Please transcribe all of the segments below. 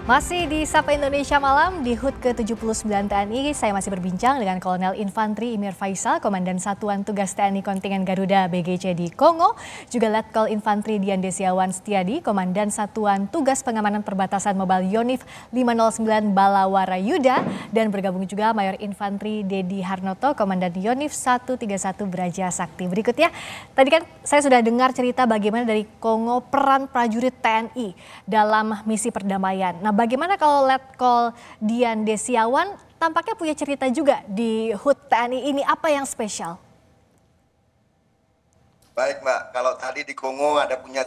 Masih di Sapa Indonesia Malam, di HUT ke-79 TNI, saya masih berbincang dengan Kolonel Infantri Imir Faisal, Komandan Satuan Tugas TNI Kontingen Garuda BGC di Kongo, juga Letkol Infantri Dian Desiawan Setiadi, Komandan Satuan Tugas Pengamanan Perbatasan Mobile Yonif 509 Balawara Yuda, dan bergabung juga Mayor Infantri Dedi Harnoto, Komandan Yonif 131 Braja Sakti. Berikutnya, tadi kan saya sudah dengar cerita bagaimana dari Kongo peran prajurit TNI dalam misi perdamaian. Nah, bagaimana kalau Letkol Dian Desiawan tampaknya punya cerita juga di HUT TNI ini, apa yang spesial? Baik Mbak, kalau tadi di Kongo ada punya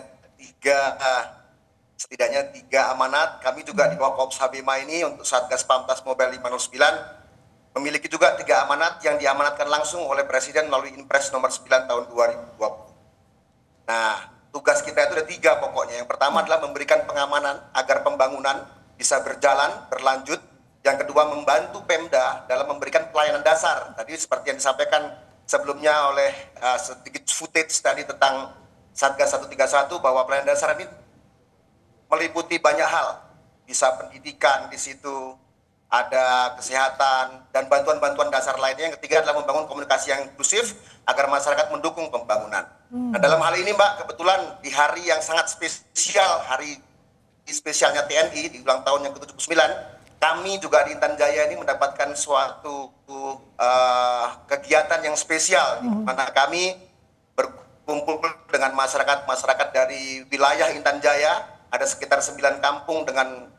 setidaknya tiga amanat. Kami juga di Korps Habima ini untuk Satgas Pamtas Mobile 509 memiliki juga tiga amanat yang diamanatkan langsung oleh Presiden melalui Inpres nomor 9 tahun 2020. Nah, tugas kita itu ada tiga pokoknya. Yang pertama adalah memberikan pengamanan agar pembangunan bisa berjalan, berlanjut. Yang kedua, membantu Pemda dalam memberikan pelayanan dasar. Tadi seperti yang disampaikan sebelumnya oleh sedikit footage tadi tentang Satgas 131, bahwa pelayanan dasar ini meliputi banyak hal. Bisa pendidikan di situ, ada kesehatan, dan bantuan-bantuan dasar lainnya. Yang ketiga adalah membangun komunikasi yang inklusif agar masyarakat mendukung pembangunan. Nah, dalam hal ini Mbak, kebetulan di hari yang sangat spesial, hari spesialnya TNI di ulang tahun yang ke-79, kami juga di Intan Jaya ini mendapatkan suatu kegiatan yang spesial, di mana kami berkumpul dengan masyarakat dari wilayah Intan Jaya. Ada sekitar 9 kampung dengan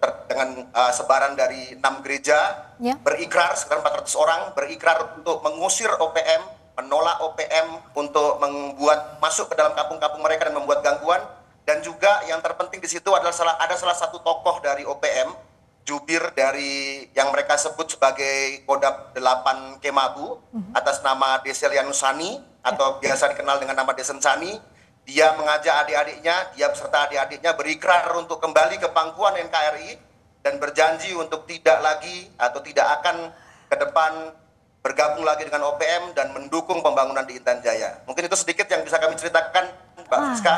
sebaran dari 6 gereja, berikrar sekitar 400 orang, berikrar untuk mengusir OPM, menolak OPM untuk membuat masuk ke dalam kampung-kampung mereka dan membuat gangguan. Dan juga yang terpenting di situ adalah ada salah satu tokoh dari OPM, jubir dari yang mereka sebut sebagai Kodam 8 Kemabu, atas nama Deselian Nusani atau biasa dikenal dengan nama Desen Sani. Dia mengajak adik-adiknya, dia beserta adik-adiknya berikrar untuk kembali ke pangkuan NKRI dan berjanji untuk tidak lagi atau tidak akan ke depan bergabung lagi dengan OPM dan mendukung pembangunan di Intan Jaya. Mungkin itu sedikit yang bisa kami ceritakan, Mbak Siska.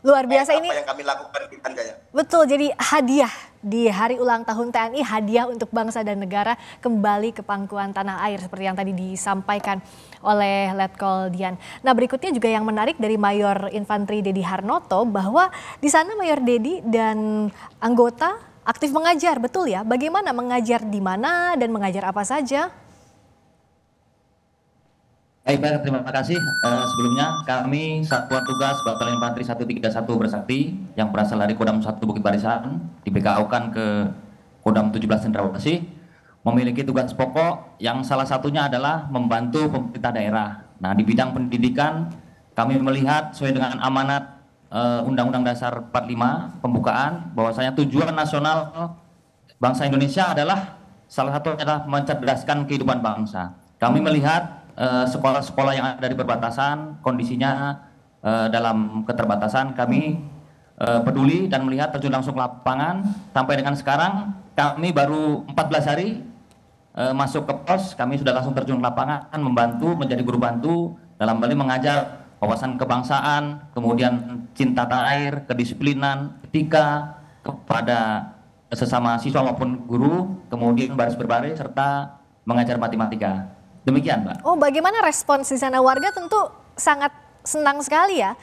Luar biasa ini. Apa yang kami lakukan di Intan Jaya. Betul, jadi hadiah di hari ulang tahun TNI, hadiah untuk bangsa dan negara kembali ke pangkuan tanah air seperti yang tadi disampaikan oleh Letkol Dian. Nah, berikutnya juga yang menarik dari Mayor Infantri Dedi Harnoto, bahwa di sana Mayor Dedi dan anggota aktif mengajar, betul ya? Bagaimana mengajar di mana dan mengajar apa saja? Baik, terima kasih. Sebelumnya kami Satuan Tugas Batalion Infanteri 131 Bersakti yang berasal dari Kodam 1 Bukit Barisan di BKO-kan ke Kodam 17 Cendrawasih memiliki tugas pokok yang salah satunya adalah membantu pemerintah daerah. Nah, di bidang pendidikan kami melihat sesuai dengan amanat Undang-Undang Dasar 45 pembukaan bahwasanya tujuan nasional bangsa Indonesia adalah salah satunya adalah mencerdaskan kehidupan bangsa. Kami melihat sekolah-sekolah yang ada di perbatasan kondisinya dalam keterbatasan, kami peduli dan melihat terjun langsung ke lapangan. Sampai dengan sekarang kami baru 14 hari masuk ke pos, kami sudah langsung terjun ke lapangan membantu, menjadi guru bantu dalam hal ini mengajar wawasan kebangsaan, kemudian cinta tanah air, kedisiplinan, etika kepada sesama siswa maupun guru, kemudian baris berbaris serta mengajar matematika. Demikian, Mbak. Oh, bagaimana respons di sana? Warga tentu sangat senang sekali ya.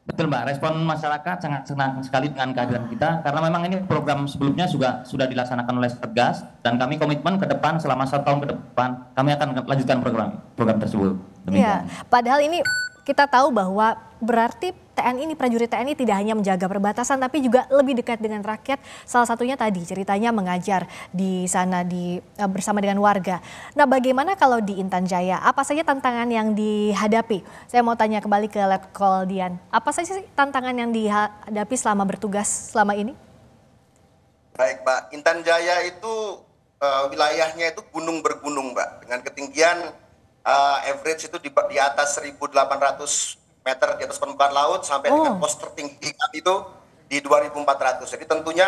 Betul, Mbak. Respon masyarakat sangat senang sekali dengan kehadiran kita karena memang ini program sebelumnya juga sudah dilaksanakan oleh Satgas dan kami komitmen ke depan selama 1 tahun ke depan kami akan lanjutkan program tersebut. Demikian. Ya, padahal ini kita tahu bahwa berarti TNI ini, prajurit TNI tidak hanya menjaga perbatasan tapi juga lebih dekat dengan rakyat. Salah satunya tadi ceritanya mengajar di sana bersama dengan warga. Nah, bagaimana kalau di Intan Jaya? Apa saja tantangan yang dihadapi? Saya mau tanya kembali ke Letkol Dian. Apa saja sih tantangan yang dihadapi selama bertugas selama ini? Baik, Mbak. Intan Jaya itu wilayahnya itu gunung bergunung, Mbak, dengan ketinggian average itu di atas 1.800 meter di atas permukaan laut sampai dengan pos tertinggi kami itu di 2.400. Jadi tentunya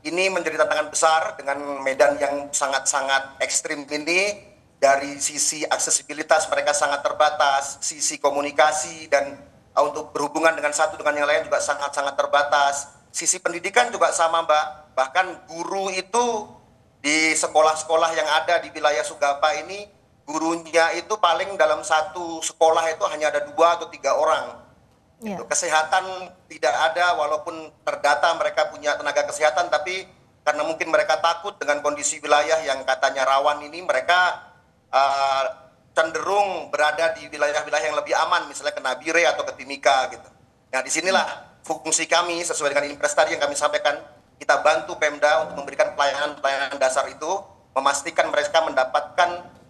ini menjadi tantangan besar dengan medan yang sangat-sangat ekstrim ini. Dari sisi aksesibilitas mereka sangat terbatas, sisi komunikasi dan untuk berhubungan dengan satu dengan yang lain juga sangat-sangat terbatas. Sisi pendidikan juga sama, Mbak. Bahkan guru itu di sekolah-sekolah yang ada di wilayah Sugapa ini, gurunya itu paling dalam satu sekolah itu hanya ada 2 atau 3 orang. Ya. Itu kesehatan tidak ada, walaupun terdata mereka punya tenaga kesehatan, tapi karena mungkin mereka takut dengan kondisi wilayah yang katanya rawan ini, mereka cenderung berada di wilayah-wilayah yang lebih aman, misalnya ke Nabire atau ke Timika gitu. Nah, disinilah fungsi kami sesuai dengan impres tadi yang kami sampaikan, kita bantu Pemda untuk memberikan pelayanan-pelayanan dasar itu, memastikan mereka mendapatkan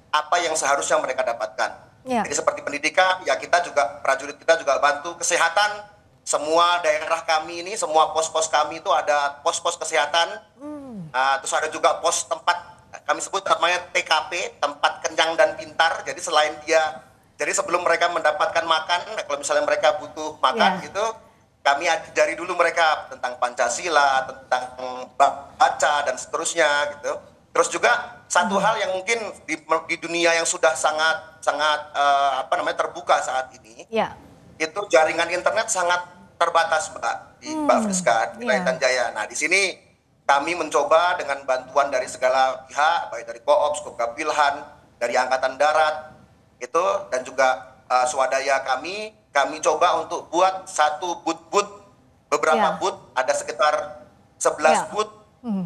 apa yang seharusnya mereka dapatkan. Ya. Jadi seperti pendidikan, ya kita juga, prajurit kita juga bantu kesehatan. Semua daerah kami ini, semua pos-pos kami itu ada pos-pos kesehatan. Terus ada juga pos tempat, kami sebut namanya TKP, tempat kenyang dan pintar. Jadi selain jadi sebelum mereka mendapatkan makan, kalau misalnya mereka butuh makan gitu, kami ajari dulu mereka tentang Pancasila, tentang baca dan seterusnya gitu. Terus juga satu hal yang mungkin di dunia yang sudah sangat terbuka saat ini, itu jaringan internet sangat terbatas, Mbak, di Mbak Friska, di Wilayah Jaya. Nah, di sini kami mencoba dengan bantuan dari segala pihak, baik dari Koops, Kokapilhan, dari Angkatan Darat, itu, dan juga swadaya kami coba untuk buat satu booth, beberapa booth, ada sekitar 11 booth,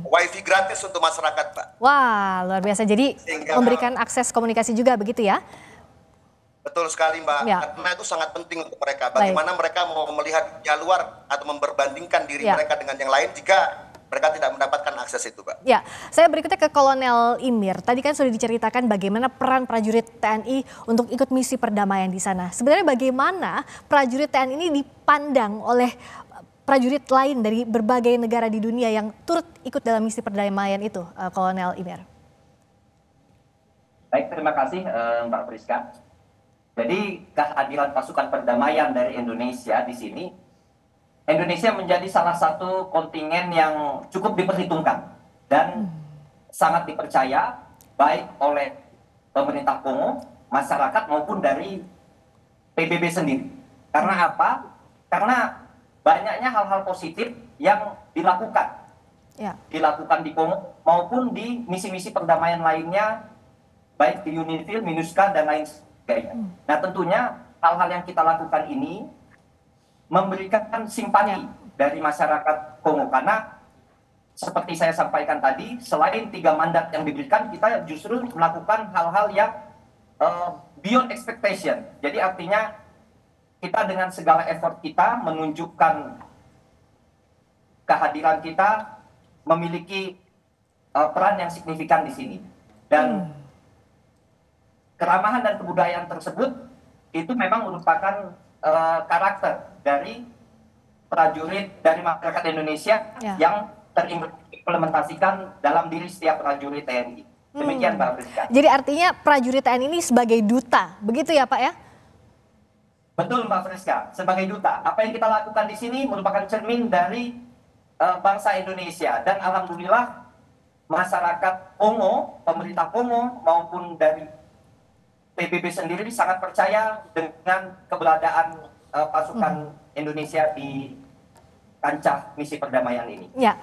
wifi gratis untuk masyarakat, Mbak. Wah, luar biasa. Jadi sehingga memberikan akses komunikasi juga begitu ya? Betul sekali, Mbak. Karena itu sangat penting untuk mereka. Bagaimana mereka mau melihat dunia luar atau memperbandingkan diri mereka dengan yang lain jika mereka tidak mendapatkan akses itu, Mbak. Ya, saya berikutnya ke Kolonel Imir. Tadi kan sudah diceritakan bagaimana peran prajurit TNI untuk ikut misi perdamaian di sana. Sebenarnya bagaimana prajurit TNI ini dipandang oleh prajurit lain dari berbagai negara di dunia yang turut ikut dalam misi perdamaian itu, Kolonel Imir? Baik, terima kasih Mbak Friska. Jadi kehadiran pasukan perdamaian dari Indonesia di sini, Indonesia menjadi salah satu kontingen yang cukup diperhitungkan dan sangat dipercaya baik oleh pemerintah Kongo, masyarakat maupun dari PBB sendiri. Karena apa? Karena banyaknya hal-hal positif yang dilakukan. Dilakukan di Kongo maupun di misi-misi perdamaian lainnya, baik di UNIFIL, MINUSCA, dan lain sebagainya. Nah, tentunya hal-hal yang kita lakukan ini memberikan simpati dari masyarakat Kongo, karena seperti saya sampaikan tadi, selain 3 mandat yang diberikan, kita justru melakukan hal-hal yang beyond expectation. Jadi artinya kita dengan segala effort kita menunjukkan kehadiran kita memiliki peran yang signifikan di sini. Dan keramahan dan kebudayaan tersebut itu memang merupakan karakter dari prajurit dari masyarakat Indonesia yang terimplementasikan dalam diri setiap prajurit TNI. Demikian, Mbak Friska. Jadi artinya prajurit TNI ini sebagai duta, begitu ya Pak ya? Betul, Mbak Friska, sebagai duta. Apa yang kita lakukan di sini merupakan cermin dari bangsa Indonesia, dan alhamdulillah masyarakat Kongo, pemerintah Kongo maupun dari PBB sendiri sangat percaya dengan keberadaan pasukan Indonesia di kancah misi perdamaian ini. Ya,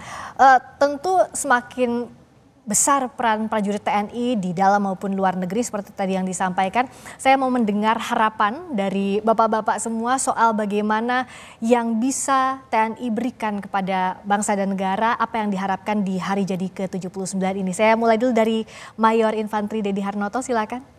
tentu semakin besar peran prajurit TNI di dalam maupun luar negeri seperti tadi yang disampaikan. Saya mau mendengar harapan dari bapak-bapak semua soal bagaimana yang bisa TNI berikan kepada bangsa dan negara, apa yang diharapkan di hari jadi ke-79 ini. Saya mulai dulu dari Mayor Infantri Dedi Harnoto, silakan.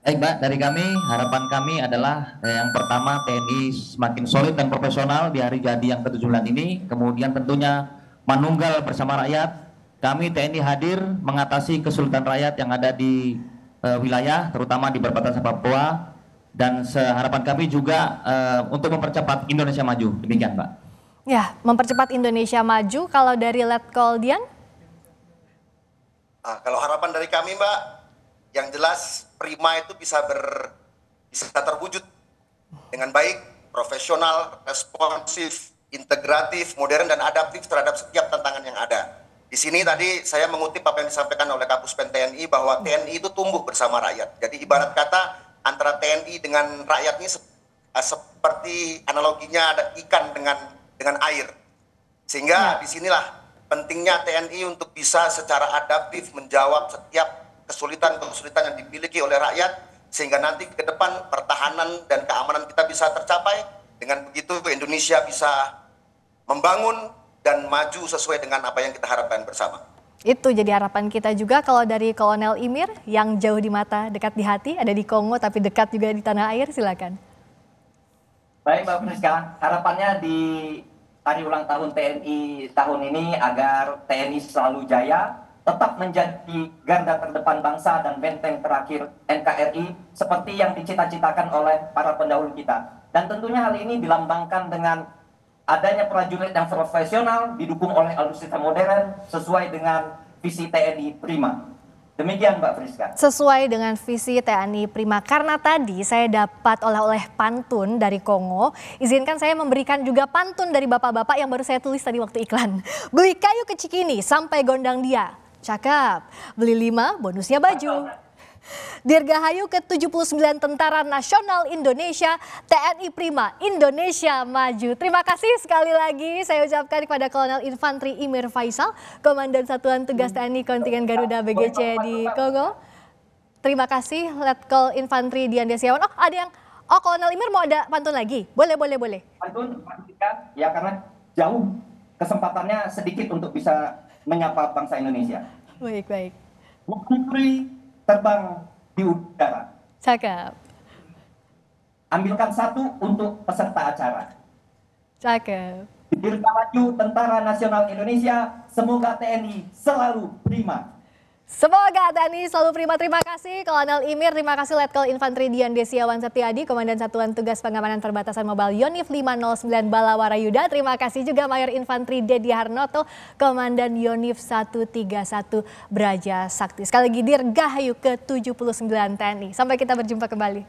Baik, Mbak, dari kami, harapan kami adalah yang pertama TNI semakin solid dan profesional di hari jadi yang ke-79 ini. Kemudian tentunya manunggal bersama rakyat. Kami TNI hadir mengatasi kesulitan rakyat yang ada di wilayah, terutama di perbatasan Papua. Dan harapan kami juga untuk mempercepat Indonesia maju. Demikian, Mbak. Ya, mempercepat Indonesia maju. Kalau dari Letkol Dian? Kalau harapan dari kami, Mbak, yang jelas Prima itu bisa terwujud dengan baik, profesional, responsif, integratif, modern, dan adaptif terhadap setiap tantangan yang ada. Di sini tadi saya mengutip apa yang disampaikan oleh Kapus Pen TNI bahwa TNI itu tumbuh bersama rakyat. Jadi ibarat kata antara TNI dengan rakyat ini seperti analoginya ada ikan dengan air. Sehingga disinilah pentingnya TNI untuk bisa secara adaptif menjawab setiap kesulitan-kesulitan yang dimiliki oleh rakyat, sehingga nanti ke depan pertahanan dan keamanan kita bisa tercapai. Dengan begitu Indonesia bisa membangun dan maju sesuai dengan apa yang kita harapkan bersama. Itu jadi harapan kita juga. Kalau dari Kolonel Imir yang jauh di mata, dekat di hati, ada di Kongo tapi dekat juga di tanah air, silakan. Baik Mbak Priska, harapannya di hari ulang tahun TNI tahun ini agar TNI selalu jaya, tetap menjadi garda terdepan bangsa dan benteng terakhir NKRI seperti yang dicita-citakan oleh para pendahulu kita. Dan tentunya hal ini dilambangkan dengan adanya prajurit yang profesional didukung oleh alutsista modern sesuai dengan visi TNI Prima. Demikian Mbak Priska. Sesuai dengan visi TNI Prima. Karena tadi saya dapat oleh-oleh pantun dari Kongo, izinkan saya memberikan juga pantun dari bapak-bapak yang baru saya tulis tadi waktu iklan. Beli kayu ke Cikini sampai gondang dia. Cakep. Beli 5 bonusnya baju. Dirgahayu ke-79 Tentara Nasional Indonesia, TNI Prima, Indonesia Maju. Terima kasih sekali lagi saya ucapkan kepada Kolonel Infantri Imir Faisal, Komandan Satuan Tugas TNI Kontingen Garuda BGC di Kongo. Terima kasih Letkol Infantri Dian Desiawan. Oh, ada yang Kolonel Imir mau ada pantun lagi? Boleh. Pantun, ya karena jauh kesempatannya sedikit untuk bisa menyapa bangsa Indonesia. Baik. Menteri terbang di udara. Cakep. Ambilkan 1 untuk peserta acara. Cakep. Dirgahayu Tentara Nasional Indonesia, semoga TNI selalu prima. Semoga TNI selalu prima. Terima kasih Kolonel Imir, terima kasih Letkol Infantri Dian Desiawan Setiadi, Komandan Satuan Tugas Pengamanan Perbatasan Mobile Yonif 509 Balawara Yuda. Terima kasih juga Mayor Infantri Dedi Harnoto, Komandan Yonif 131 Braja Sakti. Sekali lagi Dirgahayu ke-79 TNI. Sampai kita berjumpa kembali.